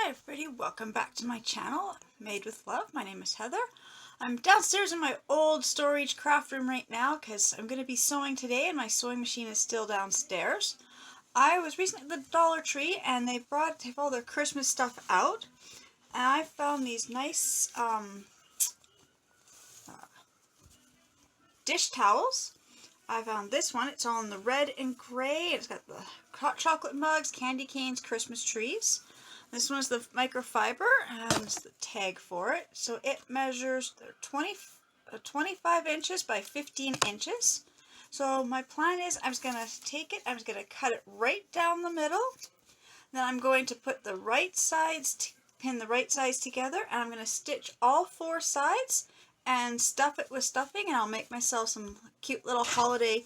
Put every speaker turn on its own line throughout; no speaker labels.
Hi everybody, welcome back to my channel, Made with Love. My name is Heather. I'm downstairs in my old storage craft room right now because I'm going to be sewing today and my sewing machine is still downstairs. I was recently at the Dollar Tree and they have all their Christmas stuff out, and I found these nice dish towels. I found this one. It's all in the red and gray. It's got the hot chocolate mugs, candy canes, Christmas trees. This one's the microfiber, and it's the tag for it. So it measures 25 inches by 15 inches. So my plan is I'm just going to take it, I'm just going to cut it right down the middle. Then I'm going to put the right sides, pin the right sides together, and I'm going to stitch all four sides and stuff it with stuffing, and I'll make myself some cute little holiday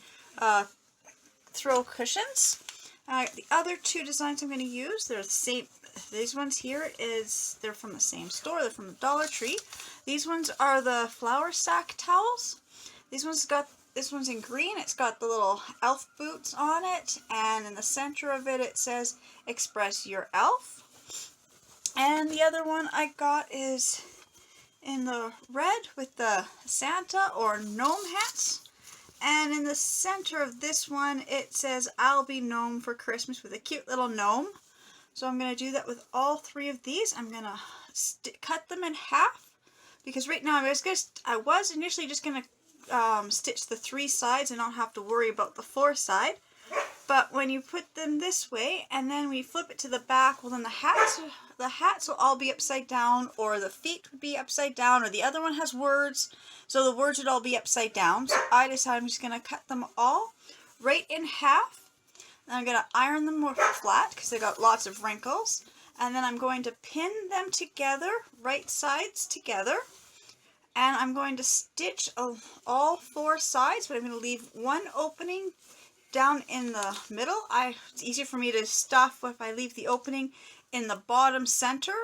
throw cushions. The other two designs I'm going to use, they're the same. These ones here they're from the same store. They're from the Dollar Tree. These ones are the flour sack towels. This one's in green. It's got the little elf boots on it, and in the center of it it says "Express Your Elf." And the other one I got is in the red with the Santa or gnome hats. And in the center of this one it says "I'll be gnome for Christmas" with a cute little gnome. So I'm going to do that with all three of these. I'm going to cut them in half because right now I was initially just going to stitch the three sides and not have to worry about the fourth side. But when you put them this way and then we flip it to the back, well then the hats will all be upside down, or the feet would be upside down, or the other one has words, so the words would all be upside down. So I decided I'm just going to cut them all right in half. And I'm going to iron them more flat because they got lots of wrinkles. And then I'm going to pin them together, right sides together. And I'm going to stitch all four sides, but I'm going to leave one opening down in the middle. It's easier for me to stuff if I leave the opening in the bottom center.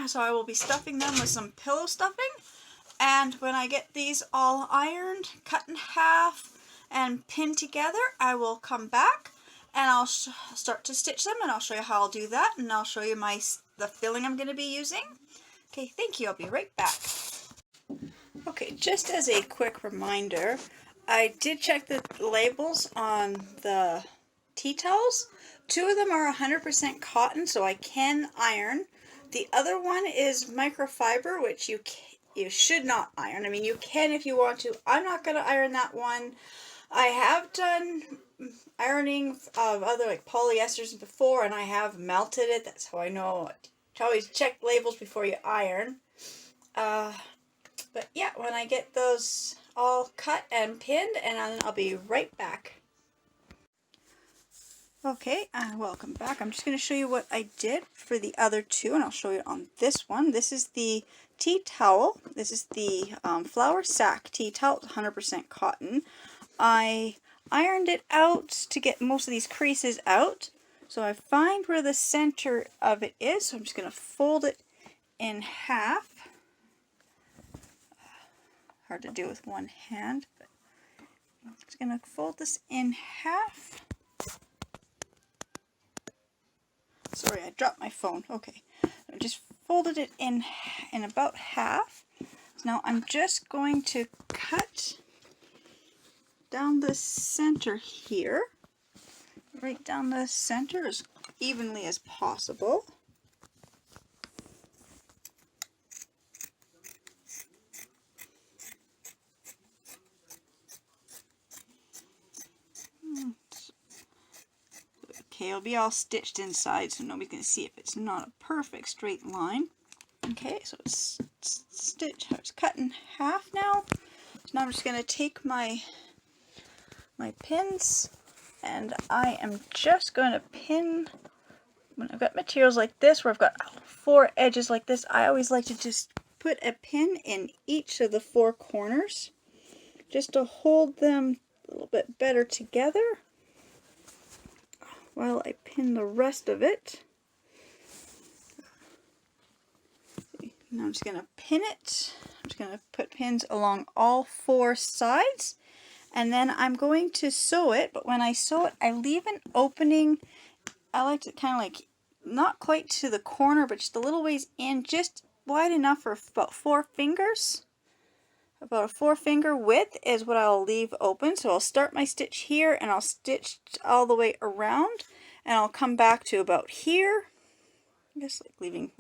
So I will be stuffing them with some pillow stuffing. And when I get these all ironed, cut in half, and pinned together, I will come back and I'll start to stitch them, and I'll show you how I'll do that, and I'll show you the filling I'm going to be using. Okay, thank you. I'll be right back. Okay, just as a quick reminder, I did check the labels on the tea towels. Two of them are 100% cotton, so I can iron. The other one is microfiber, which you should not iron. I mean, you can if you want to. I'm not going to iron that one. I have done ironing of other like polyesters before, and I have melted it. That's how I know to always check labels before you iron. But yeah, when I get those all cut and pinned, and then I'll be right back. Okay, welcome back. I'm just going to show you what I did for the other two, and I'll show you on this one. This is the tea towel. This is the flour sack tea towel, 100% cotton. I ironed it out to get most of these creases out. So I find where the center of it is, so I'm just going to fold it in half. Hard to do with one hand, but I'm just going to fold this in half. Sorry, I dropped my phone. Okay, I just folded it in about half. So now I'm just going to cut down the center here, right down the center as evenly as possible. Okay, it'll be all stitched inside so nobody's going to see if it's not a perfect straight line. Okay, so it's stitched, it's cut in half now. So now I'm just going to take my pins, and I am just going to pin. When I've got materials like this where I've got four edges like this, I always like to just put a pin in each of the four corners just to hold them a little bit better together while I pin the rest of it. Now I'm just going to pin it. I'm just going to put pins along all four sides, and then I'm going to sew it. But when I sew it, I leave an opening. I like to kind of like not quite to the corner, but just a little ways in, just wide enough for about 4 fingers. About a 4-finger width is what I'll leave open. So I'll start my stitch here and I'll stitch all the way around, and I'll come back to about here. Just like leaving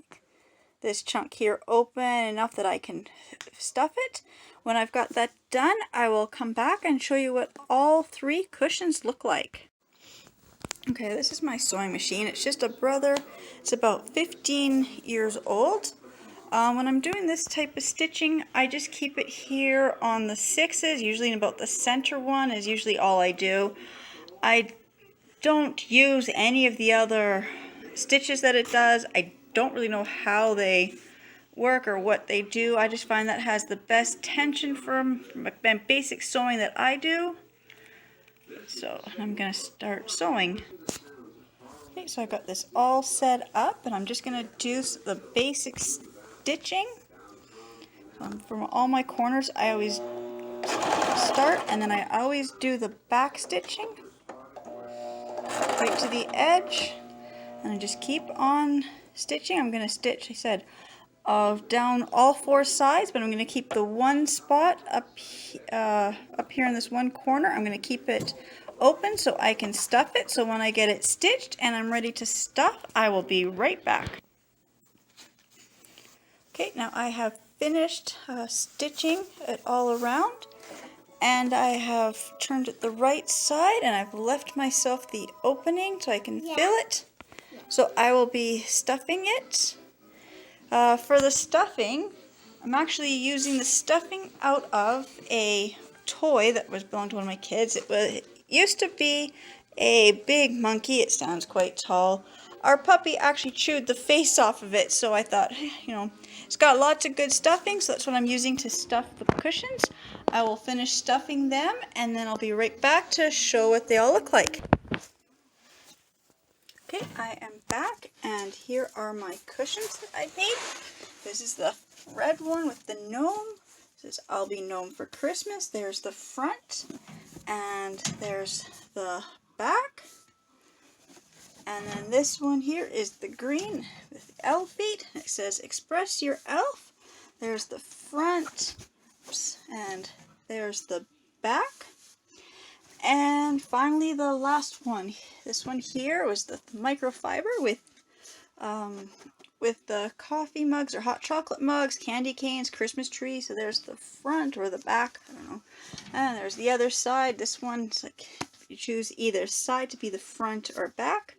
this chunk here open enough that I can stuff it. When I've got that done, I will come back and show you what all 3 cushions look like. Okay, this is my sewing machine. It's just a Brother. It's about 15 years old. When I'm doing this type of stitching, I just keep it here on the 6s, usually in about the center one is usually all I do. I don't use any of the other stitches that it does. I don't really know how they work or what they do. I just find that has the best tension from basic sewing that I do. So I'm going to start sewing. Okay, so I've got this all set up, and I'm just going to do the basic stitching. From all my corners, I always start, and then I always do the back stitching right to the edge, and I just keep on stitching. I'm going to stitch, I said, down all 4 sides, but I'm going to keep the one spot up here in this one corner. I'm going to keep it open so I can stuff it. So when I get it stitched and I'm ready to stuff, I will be right back. Okay, now I have finished stitching it all around, and I have turned it the right side, and I've left myself the opening so I can fill it. So I will be stuffing it. For the stuffing, I'm actually using the stuffing out of a toy that belonged to one of my kids. It used to be a big monkey. It stands quite tall. Our puppy actually chewed the face off of it, so I thought, you know, it's got lots of good stuffing, so that's what I'm using to stuff the cushions. I will finish stuffing them, and then I'll be right back to show what they all look like. Okay, I am back, and here are my cushions that I made. This is the red one with the gnome. This is I'll Be Gnome for Christmas. There's the front, and there's the back. And then this one here is the green with the elf feet. It says Express Your Elf. There's the front, and there's the back. And finally the last one. This one here was the microfiber with the coffee mugs or hot chocolate mugs, candy canes, Christmas tree. So there's the front or the back, I don't know. And there's the other side. This one's like you choose either side to be the front or back.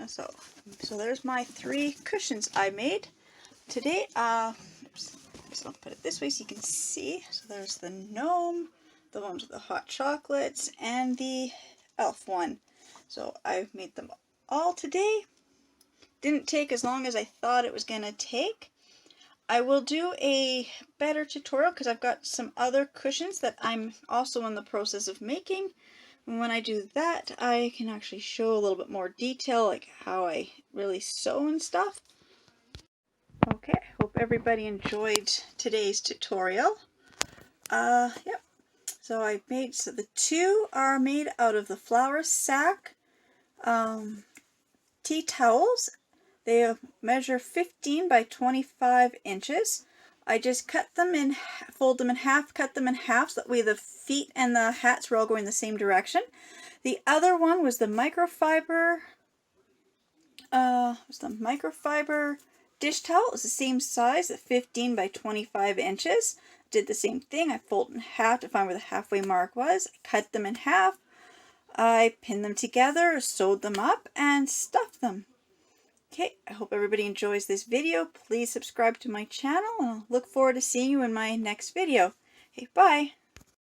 So there's my 3 cushions I made today. Oops, so I'll put it this way so you can see. So there's the gnome, the ones with the hot chocolates, and the elf one. So I've made them all today. Didn't take as long as I thought it was gonna take. I will do a better tutorial because I've got some other cushions that I'm also in the process of making. And when I do that, I can actually show a little bit more detail, like how I really sew and stuff. Okay, hope everybody enjoyed today's tutorial. Yep. So I made, so the 2 are made out of the flour sack tea towels. They measure 15 by 25 inches. I just cut them in, fold them in half, cut them in half, so that way the feet and the hats were all going the same direction. The other one was the microfiber, dish towel. It was the same size at 15 by 25 inches. Did the same thing. I folded in half to find where the halfway mark was. I cut them in half. I pinned them together, sewed them up, and stuffed them. Okay, I hope everybody enjoys this video. Please subscribe to my channel, and I'll look forward to seeing you in my next video. Okay, bye!